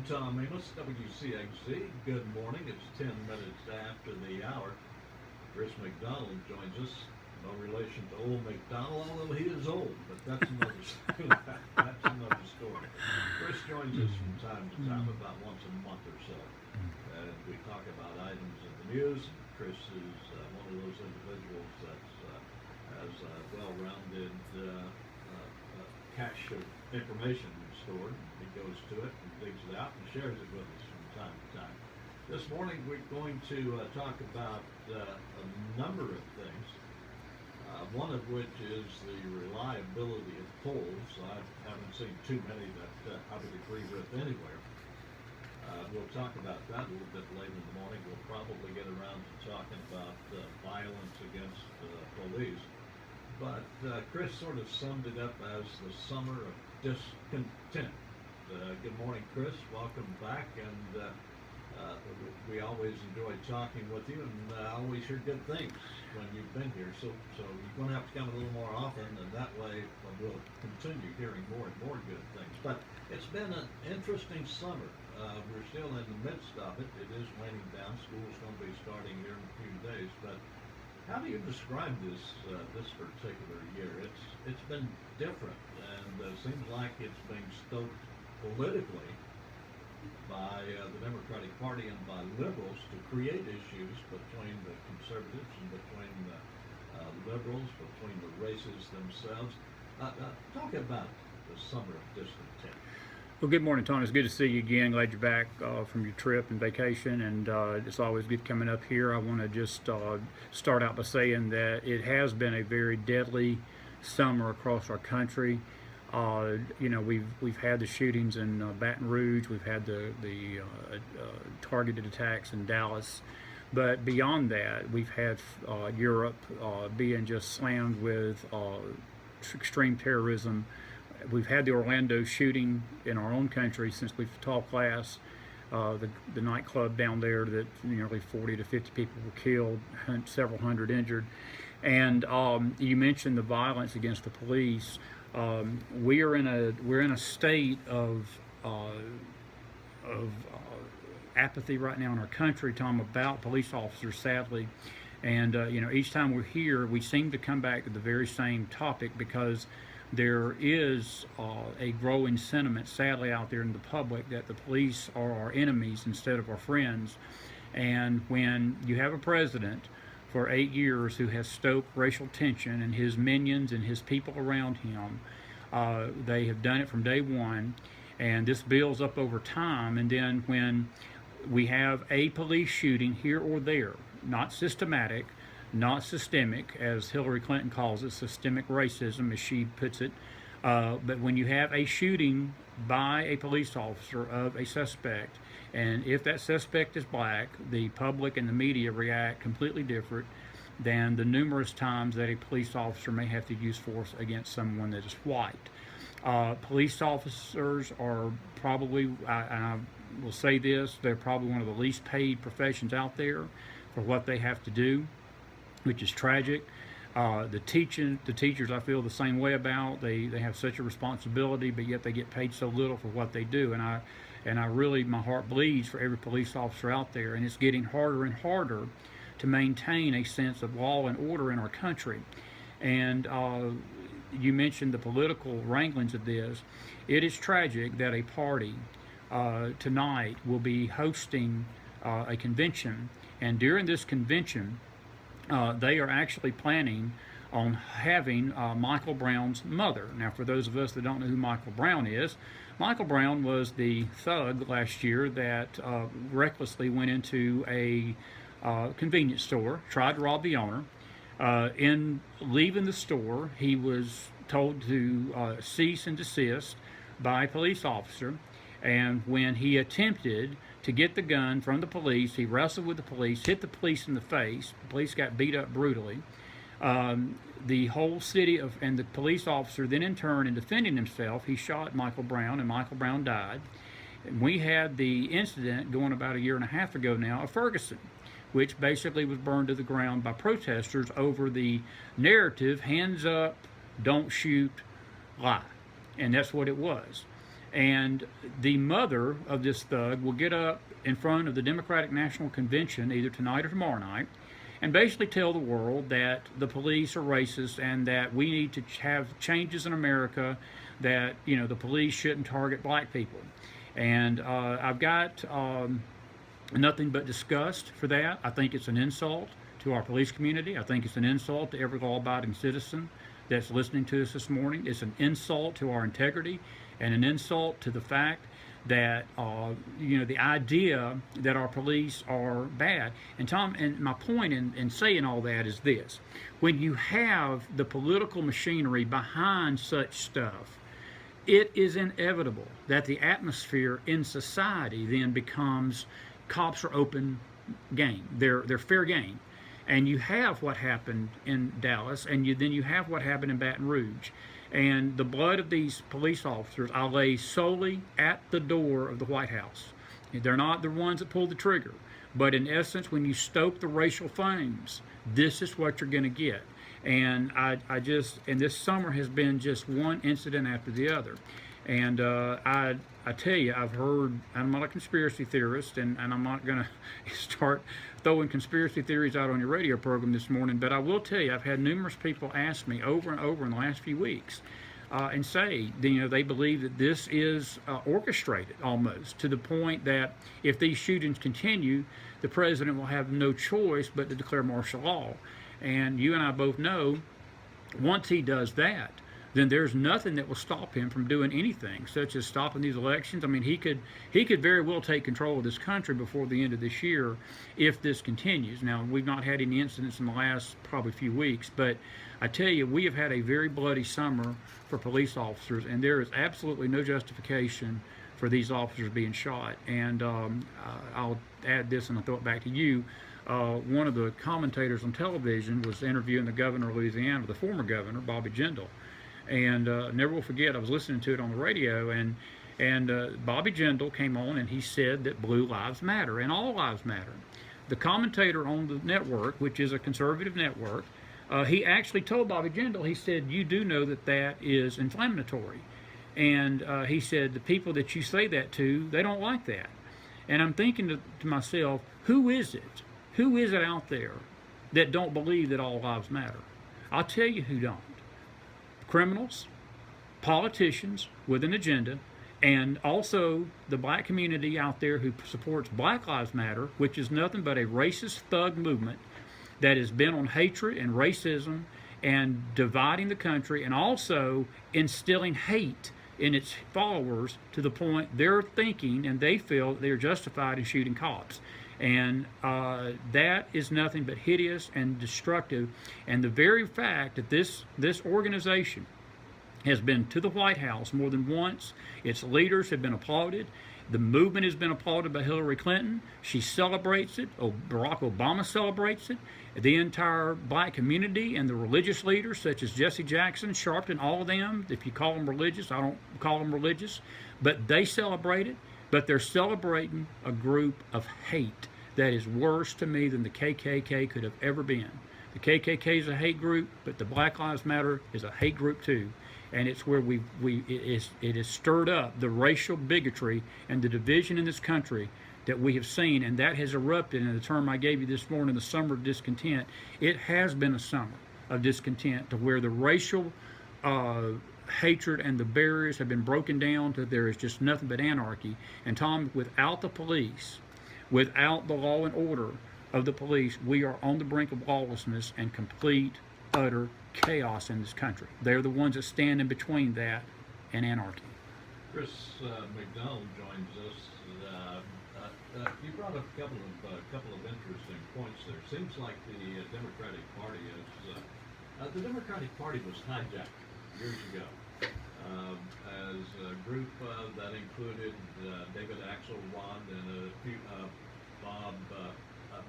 Tom Amos, WCXZ. Good morning. It's 10 minutes after the hour. Chris McDonald joins us. No relation to old McDonald, although he is old, but that's another that's another story. Chris joins us from time to time, about once a month or so, and we talk about items in the news. Chris is one of those individuals that's has a well-rounded cache of information stored. He goes to it and digs it out and shares it with us from time to time. This morning we're going to talk about a number of things. One of which is the reliability of polls. I haven't seen too many that I would agree with anywhere. We'll talk about that a little bit later in the morning. We'll probably get around to talking about violence against police. But Chris sort of summed it up as the summer of discontent. Good morning, Chris. Welcome back. And we always enjoy talking with you, and always hear good things when you've been here. So you're going to have to come a little more often, and that way we'll continue hearing more and more good things. But it's been an interesting summer. We're still in the midst of it. It is waning down. School's going to be starting here in a few days. But how do you describe this particular year? It's been different, and seems like it's being stoked politically by the Democratic Party and by liberals to create issues between the conservatives and between the liberals, between the races themselves. Talk about the summer of discontent. Well, good morning, Tony. It's good to see you again. Glad you're back from your trip and vacation, and it's always good coming up here. I want to just start out by saying that it has been a very deadly summer across our country. We've had the shootings in Baton Rouge. We've had the targeted attacks in Dallas. But beyond that, we've had Europe being just slammed with extreme terrorism. We've had the Orlando shooting in our own country since we've taught class. The nightclub down there that nearly 40 to 50 people were killed, several hundred injured. And you mentioned the violence against the police. We're in a state of apathy right now in our country, Tom, about police officers, sadly. And each time we're here, we seem to come back to the very same topic, because there is a growing sentiment, sadly, out there in the public that the police are our enemies instead of our friends. And when you have a president for 8 years who has stoked racial tension, and his minions and his people around him, they have done it from day one, and this builds up over time. And then when we have a police shooting here or there, not systematic, not systemic, as Hillary Clinton calls it, systemic racism, as she puts it, but when you have a shooting by a police officer of a suspect, and if that suspect is black, the public and the media react completely different than the numerous times that a police officer may have to use force against someone that is white. Police officers are probably, I will say this, they're probably one of the least paid professions out there for what they have to do, which is tragic. The teachers I feel the same way about. They have such a responsibility, but yet they get paid so little for what they do. And I really, my heart bleeds for every police officer out there, and it's getting harder and harder to maintain a sense of law and order in our country. And you mentioned the political wranglings of this. It is tragic that a party tonight will be hosting a convention, and during this convention, they are actually planning on having Michael Brown's mother. Now, for those of us that don't know who Michael Brown is, Michael Brown was the thug last year that recklessly went into a convenience store, tried to rob the owner. In leaving the store, he was told to cease and desist by a police officer, and when he attempted to get the gun from the police, he wrestled with the police, hit the police in the face. The police got beat up brutally. The whole city and the police officer then, in turn, in defending himself, he shot Michael Brown, and Michael Brown died. And we had the incident going about a year and a half ago now of Ferguson, which basically was burned to the ground by protesters over the narrative, hands up, don't shoot, lie. And that's what it was. And the mother of this thug will get up in front of the Democratic National Convention either tonight or tomorrow night and basically tell the world that the police are racist and that we need to have changes in America, that, you know, the police shouldn't target black people. And I've got nothing but disgust for that. I think it's an insult to our police community. I think it's an insult to every law-abiding citizen that's listening to us this morning. It's an insult to our integrity and an insult to the fact that, you know, the idea that our police are bad. And Tom, and my point in saying all that is this: when you have the political machinery behind such stuff, it is inevitable that the atmosphere in society then becomes cops are open game. They're fair game. And you have what happened in Dallas, and then you have what happened in Baton Rouge. And the blood of these police officers I lay solely at the door of the White House. They're not the ones that pulled the trigger. But in essence, when you stoke the racial flames, this is what you're going to get. And I just, and this summer has been just one incident after the other. And I tell you, I've heard, I'm not a conspiracy theorist, and I'm not going to start throwing conspiracy theories out on your radio program this morning, but I will tell you, I've had numerous people ask me over and over in the last few weeks and say, you know, they believe that this is orchestrated almost, to the point that if these shootings continue, the president will have no choice but to declare martial law. And you and I both know, once he does that, then there's nothing that will stop him from doing anything, such as stopping these elections. I mean, he could very well take control of this country before the end of this year if this continues. Now, we've not had any incidents in the last probably few weeks, but I tell you, we have had a very bloody summer for police officers, and there is absolutely no justification for these officers being shot. And I'll add this and I'll throw it back to you. One of the commentators on television was interviewing the governor of Louisiana, the former governor, Bobby Jindal. And never will forget, I was listening to it on the radio, and Bobby Jindal came on and he said that blue lives matter and all lives matter. The commentator on the network, which is a conservative network, he actually told Bobby Jindal, he said, you do know that that is inflammatory. And he said, the people that you say that to, they don't like that. And I'm thinking to myself, who is it? Who is it out there that don't believe that all lives matter? I'll tell you who don't. Criminals, politicians with an agenda, and also the black community out there who supports Black Lives Matter, which is nothing but a racist thug movement that has been on hatred and racism and dividing the country, and also instilling hate in its followers to the point they're thinking and they feel they're justified in shooting cops. And that is nothing but hideous and destructive. And the very fact that this organization has been to the White House more than once, its leaders have been applauded, the movement has been applauded by Hillary Clinton, she celebrates it, Barack Obama celebrates it, the entire black community and the religious leaders such as Jesse Jackson, Sharpton, all of them, if you call them religious, I don't call them religious, but they celebrate it. But they're celebrating a group of hate that is worse to me than the KKK could have ever been. The KKK is a hate group, but the Black Lives Matter is a hate group too. And it's where it has stirred up the racial bigotry and the division in this country that we have seen, and that has erupted in the term I gave you this morning, the Summer of Discontent. It has been a summer of discontent to where the racial hatred and the barriers have been broken down to there is just nothing but anarchy. And Tom, without the police, without the law and order of the police, we are on the brink of lawlessness and complete, utter chaos in this country. They're the ones that stand in between that and anarchy. Chris McDonald joins us. You brought up a couple of interesting points there. Seems like the Democratic Party was hijacked years ago as a group that included David Axelrod and a few,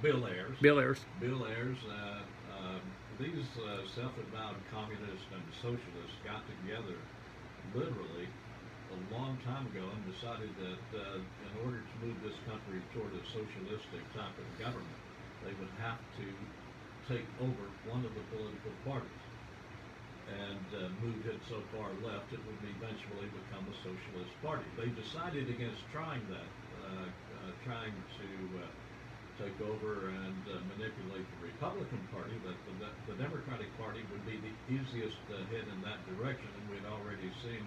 Bill Ayers. Bill Ayers. These self-avowed communists and socialists got together literally a long time ago and decided that in order to move this country toward a socialistic type of government, they would have to take over one of the political parties. moved it so far left it would eventually become a socialist party. They decided against trying that, trying to take over and manipulate the Republican Party, that the Democratic Party would be the easiest hit in that direction, and we'd already seen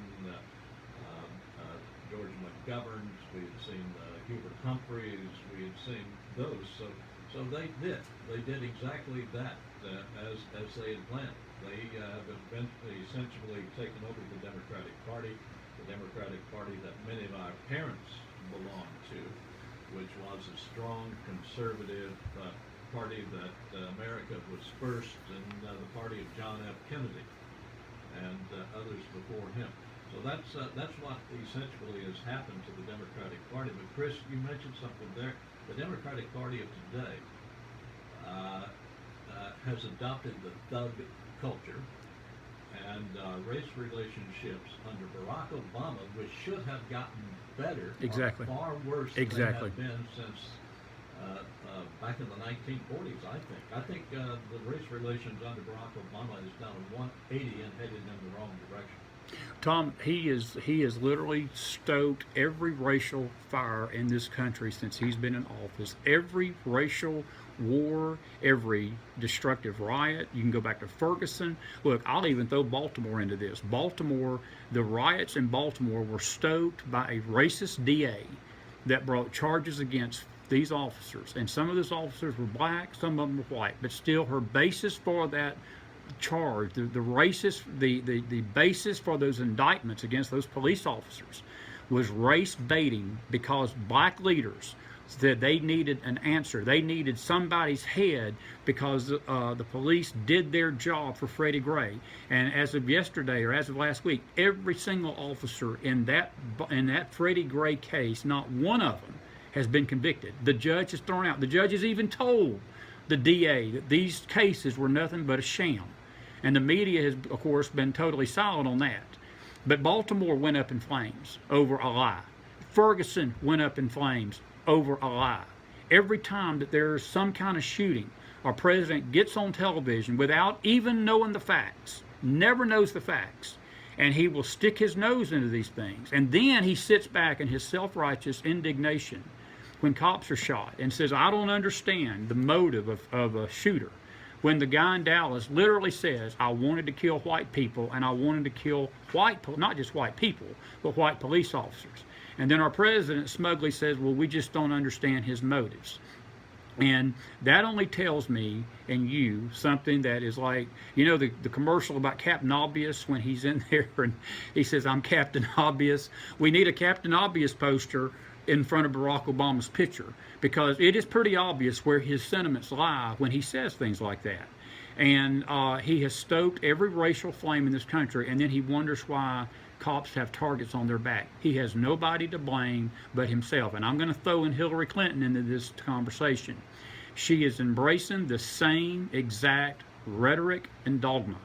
George McGovern, we had seen Hubert Humphreys, we had seen those, so they did exactly that as they had planned. They have essentially taken over the Democratic Party that many of our parents belonged to, which was a strong conservative party that America was first, and the party of John F. Kennedy and others before him. So that's what essentially has happened to the Democratic Party. But Chris, you mentioned something there. The Democratic Party of today has adopted the thug culture, and race relationships under Barack Obama, which should have gotten better, Exactly. are far worse Exactly. than they have been since back in the 1940s, I think the race relations under Barack Obama is down to 180 and headed in the wrong direction. Tom, he has literally stoked every racial fire in this country since he's been in office. Every racial war, every destructive riot. You can go back to Ferguson. Look, I'll even throw Baltimore into this. Baltimore, the riots in Baltimore were stoked by a racist DA that brought charges against these officers. And some of those officers were black, some of them were white. But still, her basis for that charge, the basis for those indictments against those police officers was race baiting, because black leaders said they needed an answer. They needed somebody's head because the police did their job for Freddie Gray. And as of yesterday, or as of last week, every single officer in that Freddie Gray case, not one of them has been convicted. The judge has thrown out. The judge has even told the DA that these cases were nothing but a sham. And the media has, of course, been totally silent on that. But Baltimore went up in flames over a lie. Ferguson went up in flames over a lie. Every time that there's some kind of shooting, our president gets on television without even knowing the facts, never knows the facts, and he will stick his nose into these things. And then he sits back in his self-righteous indignation when cops are shot and says, I don't understand the motive of a shooter. When the guy in Dallas literally says, I wanted to kill white people, and I wanted to kill not just white people, but white police officers. And then our president smugly says, well, we just don't understand his motives. And that only tells me and you something that is like, you know, the commercial about Captain Obvious when he's in there and he says, I'm Captain Obvious. We need a Captain Obvious poster in front of Barack Obama's picture, because it is pretty obvious where his sentiments lie when he says things like that. And he has stoked every racial flame in this country, and then he wonders why cops have targets on their back. He has nobody to blame but himself. And I'm going to throw in Hillary Clinton into this conversation. She is embracing the same exact rhetoric and dogma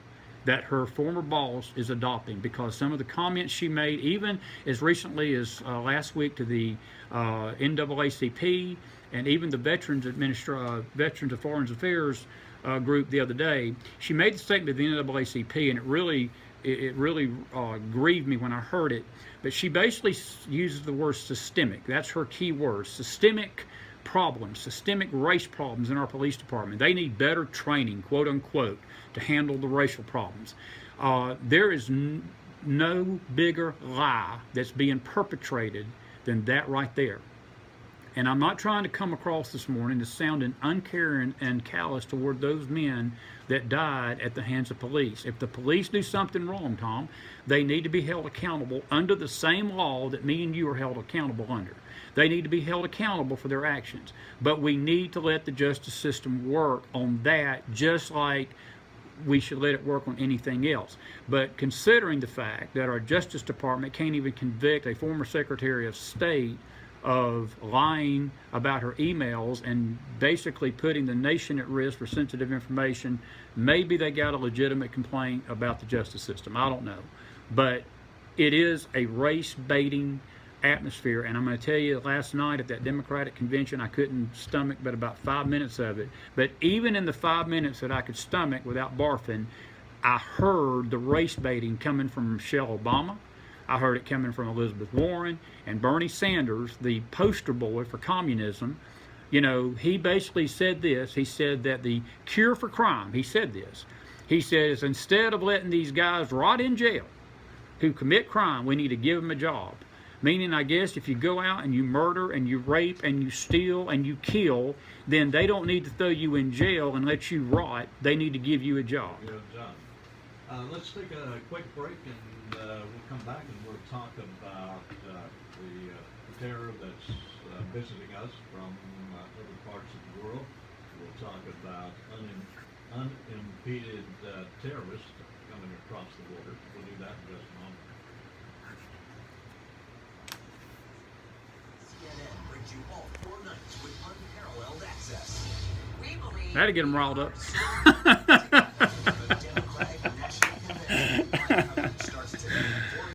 that her former boss is adopting, because some of the comments she made, even as recently as last week to the NAACP and even the Veterans of Foreign Affairs group the other day, she made the statement to the NAACP, and it really grieved me when I heard it. But she basically uses the word systemic. That's her key word. Systemic problems, systemic race problems in our police department. They need better training, quote unquote, to handle the racial problems. There is no bigger lie that's being perpetrated than that right there. And I'm not trying to come across this morning as sounding uncaring and callous toward those men that died at the hands of police. If the police do something wrong, Tom, they need to be held accountable under the same law that me and you are held accountable under. They need to be held accountable for their actions. But we need to let the justice system work on that, just like we should let it work on anything else. But considering the fact that our Justice Department can't even convict a former Secretary of State of lying about her emails and basically putting the nation at risk for sensitive information, maybe they got a legitimate complaint about the justice system. I don't know. But it is a race-baiting atmosphere, and I'm going to tell you, last night at that Democratic convention, I couldn't stomach but about 5 minutes of it. But even in the 5 minutes that I could stomach without barfing, I heard the race baiting coming from Michelle Obama. I heard it coming from Elizabeth Warren and Bernie Sanders, the poster boy for communism. You know, he basically said this. He said that the cure for crime, he said this. He says, instead of letting these guys rot in jail who commit crime, we need to give them a job. Meaning, I guess, if you go out and you murder and you rape and you steal and you kill, then they don't need to throw you in jail and let you rot. They need to give you a job. Good job. Let's take a quick break, and we'll come back and we'll talk about the terror that's visiting us from other parts of the world. We'll talk about unimpeded terrorists coming across the border. We'll do that in just a moment. CNN brings you all 4 nights with unparalleled access. We believe That'd get them riled up.